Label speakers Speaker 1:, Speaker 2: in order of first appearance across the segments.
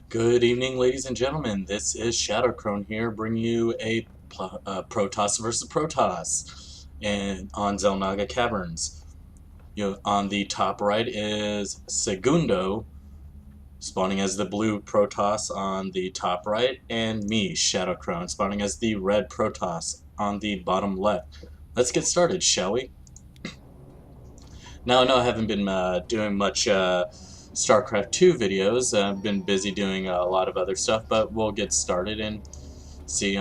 Speaker 1: Good evening, ladies and gentlemen. This is ShadowCrone here, bringing you a Protoss versus Protoss and on Xel'Naga Caverns. On the top right is Segundo, spawning as the blue Protoss on the top right, and me, ShadowCrone, spawning as the red Protoss on the bottom left. Let's get started, shall we? Now, I know I haven't been doing much StarCraft 2 videos. I've been busy doing a lot of other stuff, but we'll get started and see.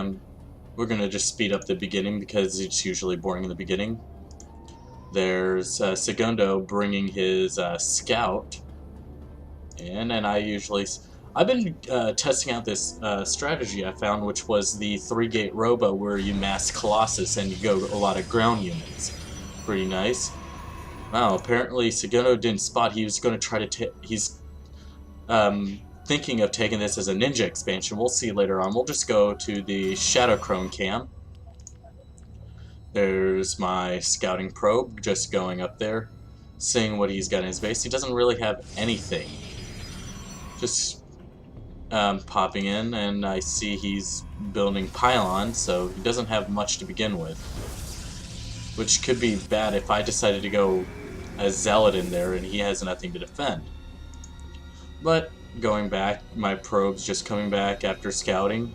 Speaker 1: We're going to just speed up the beginning because it's usually boring in the beginning. There's Segundo bringing his scout in, and I've been testing out this strategy I found, which was the 3-gate robo, where you mass Colossus and you go a lot of ground units. Pretty nice. Wow, apparently Segundo didn't spot he was going to try to take... He's thinking of taking this as a ninja expansion. We'll see later on. We'll just go to the ShadowCrone cam. There's my scouting probe, just going up there, seeing what he's got in his base. He doesn't really have anything. Just popping in, and I see he's building pylons, so he doesn't have much to begin with. Which could be bad if I decided to go a zealot in there and he has nothing to defend. But going back, my probe's just coming back after scouting.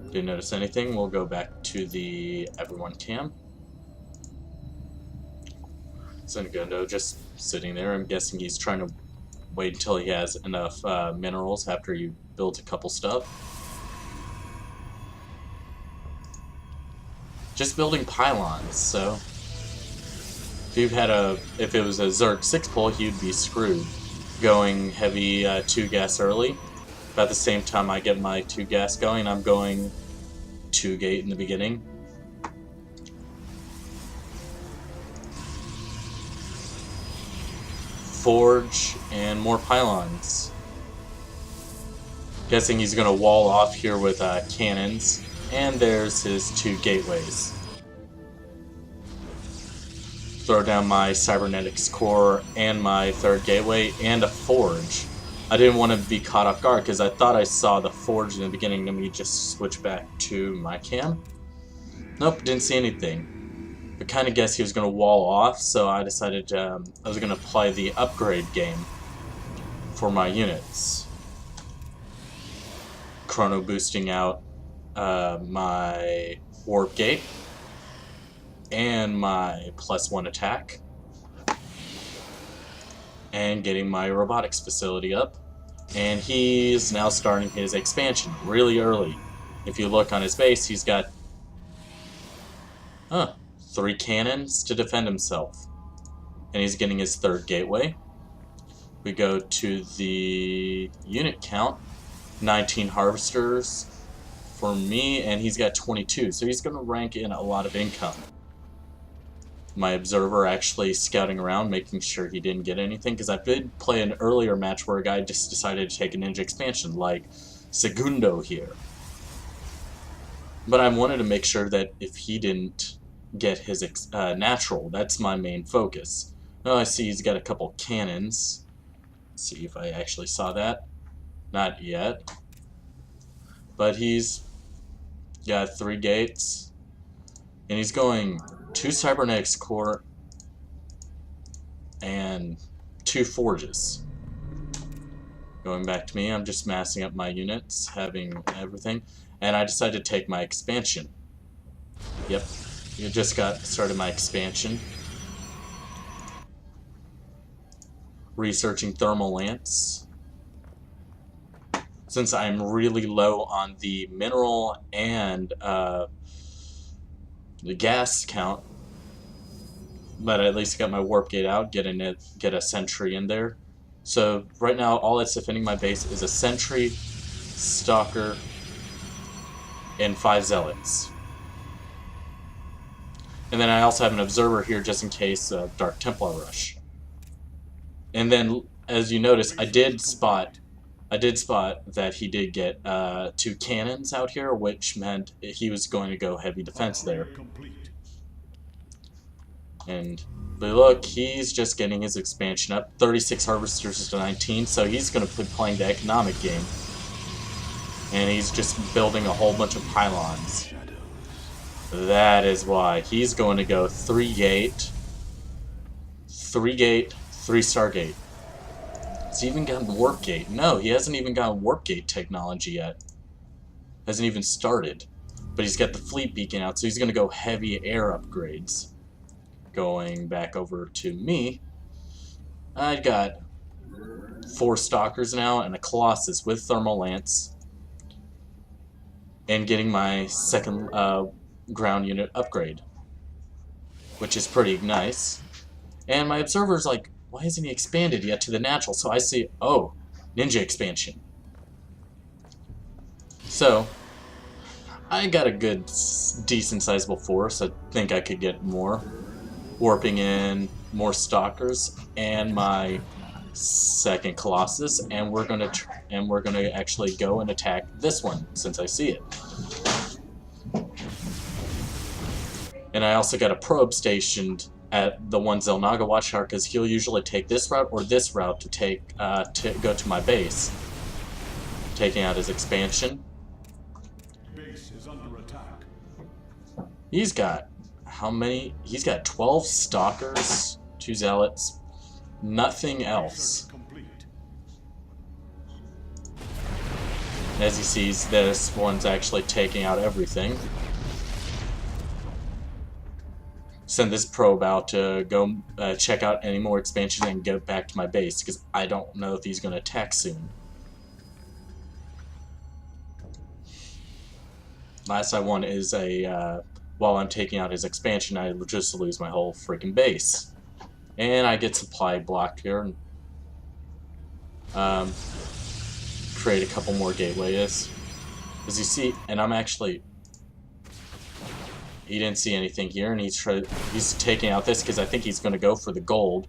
Speaker 1: Didn't notice anything. We'll go back to the everyone cam. Segundo just sitting there. I'm guessing he's trying to wait until he has enough minerals after you build a couple stuff. Just building pylons, so if it was a Zerg 6 pull, he'd be screwed. Going heavy 2 gas early. About the same time I get my 2 gas going, I'm going 2 gate in the beginning. Forge and more pylons. Guessing he's gonna wall off here with cannons. And there's his 2 gateways. Throw down my cybernetics core and my 3rd gateway and a forge. I didn't want to be caught off guard because I thought I saw the forge in the beginning. Let me just switch back to my cam. Nope, didn't see anything. I kind of guessed he was going to wall off, so I decided I was going to play the upgrade game for my units. Chrono boosting out my warp gate and my +1 attack, and getting my robotics facility up. And he's now starting his expansion really early. If you look on his base, he's got 3 cannons to defend himself, and he's getting his 3rd gateway. We go to the unit count, 19 harvesters for me, and he's got 22, so he's going to rank in a lot of income. My observer actually scouting around, making sure he didn't get anything, because I did play an earlier match where a guy just decided to take a ninja expansion, like Segundo here. But I wanted to make sure that if he didn't get his natural, that's my main focus. Oh, I see he's got a couple cannons. Let's see if I actually saw that. Not yet. But he's got 3 gates, and he's going 2 cybernetics core and 2 forges. Going back to me, I'm just massing up my units, having everything, and I decided to take my expansion. Yep, I just got started my expansion. Researching thermal lance. Since I'm really low on the mineral and the gas count, but at least got my warp gate out, get a sentry in there. So right now all that's defending my base is a sentry, stalker, and 5 zealots. And then I also have an observer here just in case Dark Templar rush. And then, as you notice, I did spot that he did get 2 cannons out here, which meant he was going to go heavy defense there. And but look, he's just getting his expansion up. 36 harvesters to 19, so he's going to be playing the economic game. And he's just building a whole bunch of pylons. That is why he's going to go 3 gate, 3 gate, 3 star gate. Has he even gotten warp gate? No, he hasn't even gotten warp gate technology yet. Hasn't even started. But he's got the fleet beacon out, so he's going to go heavy air upgrades. Going back over to me, I got 4 stalkers now and a colossus with thermal lance. And getting my second ground unit upgrade, which is pretty nice. And my observer's like, why hasn't he expanded yet to the natural? So I see, oh, ninja expansion. So I got a good, decent sizable force. I think I could get more. Warping in more stalkers and my second colossus, and we're gonna actually go and attack this one since I see it. And I also got a probe stationed at the one Xel'Naga Watchtower because he'll usually take this route or this route to take to go to my base, taking out his expansion.
Speaker 2: Base is under attack.
Speaker 1: He's got how many? He's got 12 stalkers, 2 zealots, nothing else. As he sees, this one's actually taking out everything. Send this probe out to go check out any more expansion and get back to my base, because I don't know if he's going to attack soon. Last I want is a, while I'm taking out his expansion, I just lose my whole freaking base. And I get supply blocked here. And, create a couple more gateways. As you see, and I'm actually... He didn't see anything here, and he's taking out this because I think he's going to go for the gold.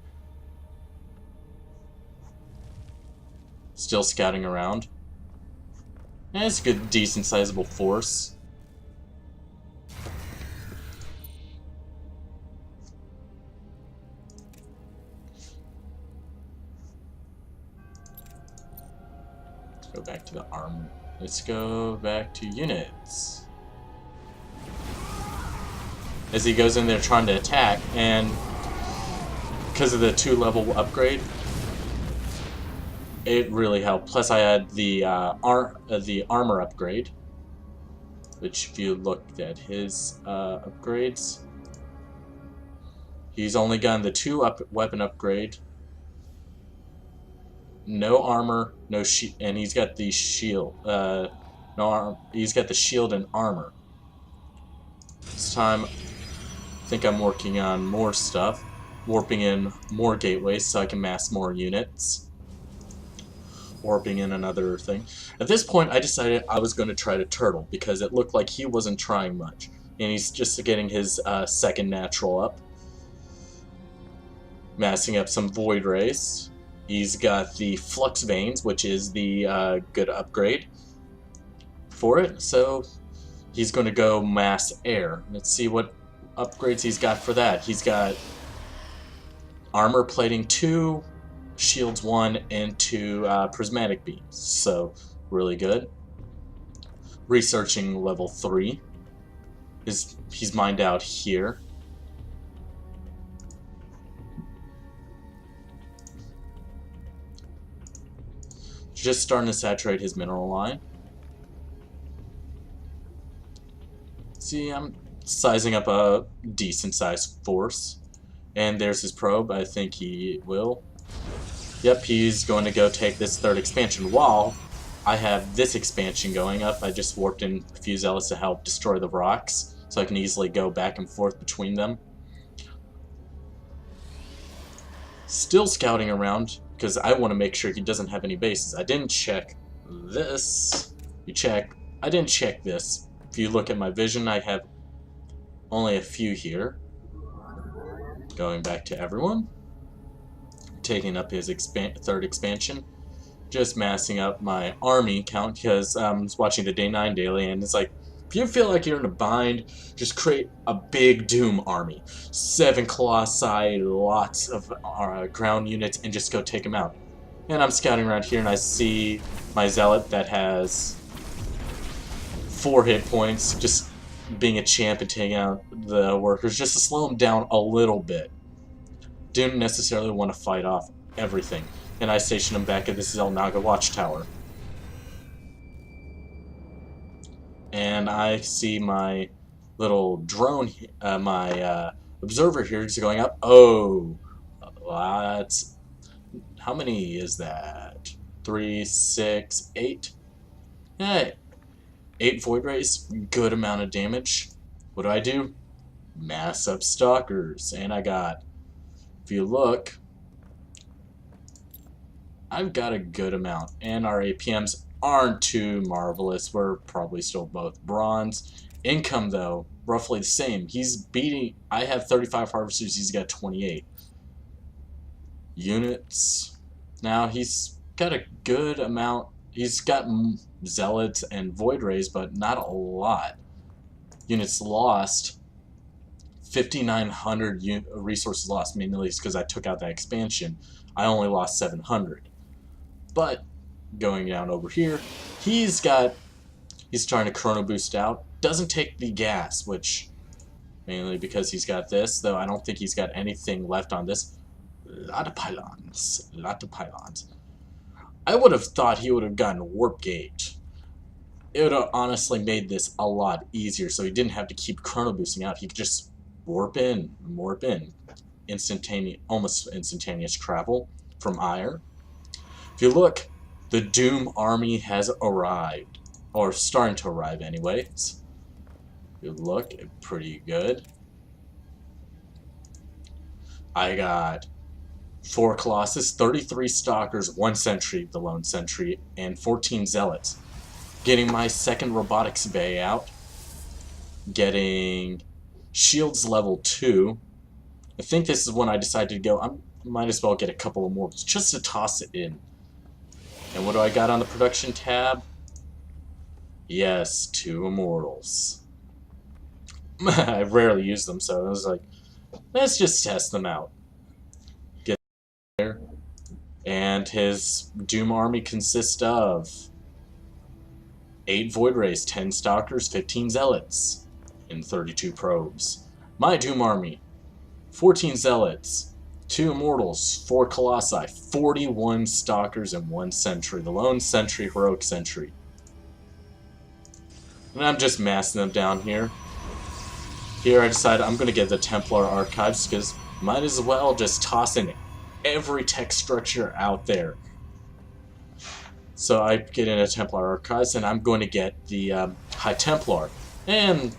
Speaker 1: Still scouting around. And it's a good, decent, sizable force. Let's go back to the armor. Let's go back to units. As he goes in there trying to attack, and because of the 2-level upgrade, it really helped. Plus I had the armor upgrade, which if you looked at his upgrades, he's only gotten the 2 weapon upgrade, no armor, no shield, and he's got the shield, he's got the shield and armor. This time I think I'm working on more stuff, warping in more gateways so I can mass more units, warping in another thing. At this point I decided I was going to try to turtle because it looked like he wasn't trying much, and he's just getting his second natural up, massing up some void rays. He's got the flux veins, which is the good upgrade for it, so he's going to go mass air. Let's see what upgrades he's got for that. He's got armor plating 2, shields 1, and 2 prismatic beams. So really good. Researching level 3. He's mined out here. Just starting to saturate his mineral line. See, I'm sizing up a decent sized force. And there's his probe. I think he will. Yep, he's going to go take this 3rd expansion while I have this expansion going up. I just warped in a few zealots to help destroy the rocks, so I can easily go back and forth between them. Still scouting around, because I want to make sure he doesn't have any bases. I didn't check this. I didn't check this. If you look at my vision, I have only a few here. Going back to everyone. Taking up his 3rd expansion. Just massing up my army count because I was watching the Day 9 daily and it's like If you feel like you're in a bind, just create a big Doom army. 7 Colossi, lots of ground units, and just go take them out. And I'm scouting around here, and I see my Zealot that has 4 hit points, just being a champ and taking out the workers, just to slow them down a little bit. Didn't necessarily want to fight off everything. And I station them back at this Xel'Naga watchtower. And I see my little drone, my observer here is going up. Oh, that's... How many is that? 3, 6, 8? Hey, 8 Void Rays, good amount of damage. What do? Mass up Stalkers. And I got, if you look, I've got a good amount. And our APMs aren't too marvelous. We're probably still both bronze. Income, though, roughly the same. He's beating... I have 35 harvesters. He's got 28. Units. Now, he's got a good amount. He's got Zealots and Void Rays, but not a lot. Units lost. 5,900 resources lost, mainly because I took out that expansion. I only lost 700. But going down over here, he's trying to chrono boost out. Doesn't take the gas, which mainly because he's got this, though I don't think he's got anything left on this. Lot of pylons. I would have thought he would have gotten Warp Gate. It would have honestly made this a lot easier, so he didn't have to keep chrono boosting out. He could just warp in. Almost instantaneous travel from Ire. If you look, the Doom army has arrived. Or starting to arrive anyways. If you look, pretty good. I got 4 Colossus, 33 Stalkers, 1 Sentry, the Lone Sentry, and 14 Zealots. Getting my second Robotics Bay out. Getting Shields level 2. I think this is when I decided to go, I might as well get a couple of more just to toss it in. And what do I got on the production tab? Yes, 2 Immortals. I rarely use them, so I was like, let's just test them out. Get there. And his Doom army consists of 8 Void Rays, 10 Stalkers, 15 Zealots, and 32 Probes. My Doom army, 14 Zealots, 2 Immortals, 4 Colossi, 41 Stalkers, and 1 Sentry. The Lone Sentry, Heroic Sentry. And I'm just massing them down here. Here I decided I'm going to get the Templar Archives, because might as well just toss in every tech structure out there. So I get in a Templar Archives, and I'm going to get the High Templar. And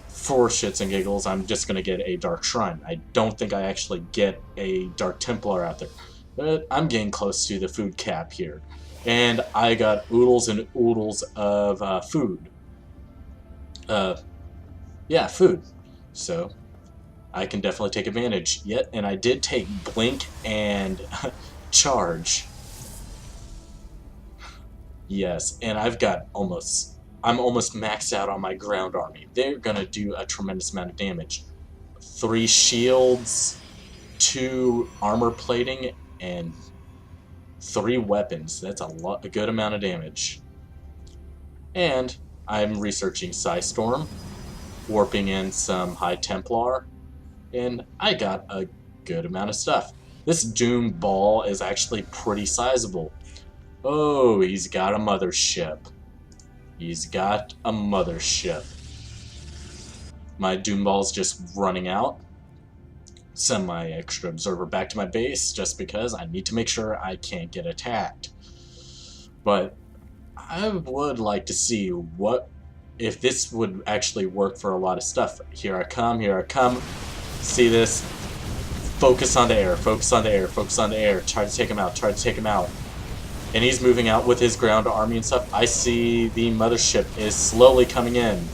Speaker 1: for shits and giggles, I'm just going to get a Dark Shrine. I don't think I actually get a Dark Templar out there. But I'm getting close to the food cap here. And I got oodles and oodles of food. Yeah, food. So I can definitely take advantage. And I did take Blink and Charge. Yes, and I'm almost maxed out on my ground army. They're gonna do a tremendous amount of damage. 3 shields, 2 armor plating, and 3 weapons. That's a good amount of damage. And I'm researching Psystorm, warping in some High Templar, and I got a good amount of stuff. This Doom ball is actually pretty sizable. Oh, he's got a mothership. He's got a mothership. My Doom ball's just running out. Send my extra observer back to my base just because I need to make sure I can't get attacked. But I would like to see if this would actually work for a lot of stuff. Here I come. See this? Focus on the air, focus on the air, focus on the air. Try to take him out. And he's moving out with his ground army and stuff. I see the mothership is slowly coming in.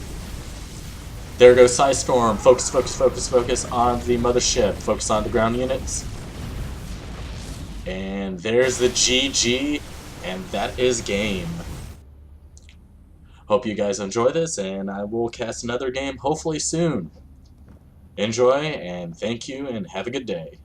Speaker 1: There goes Psystorm. Focus on the mothership. Focus on the ground units. And there's the GG. And that is game. Hope you guys enjoy this, and I will cast another game hopefully soon. Enjoy, and thank you, and have a good day.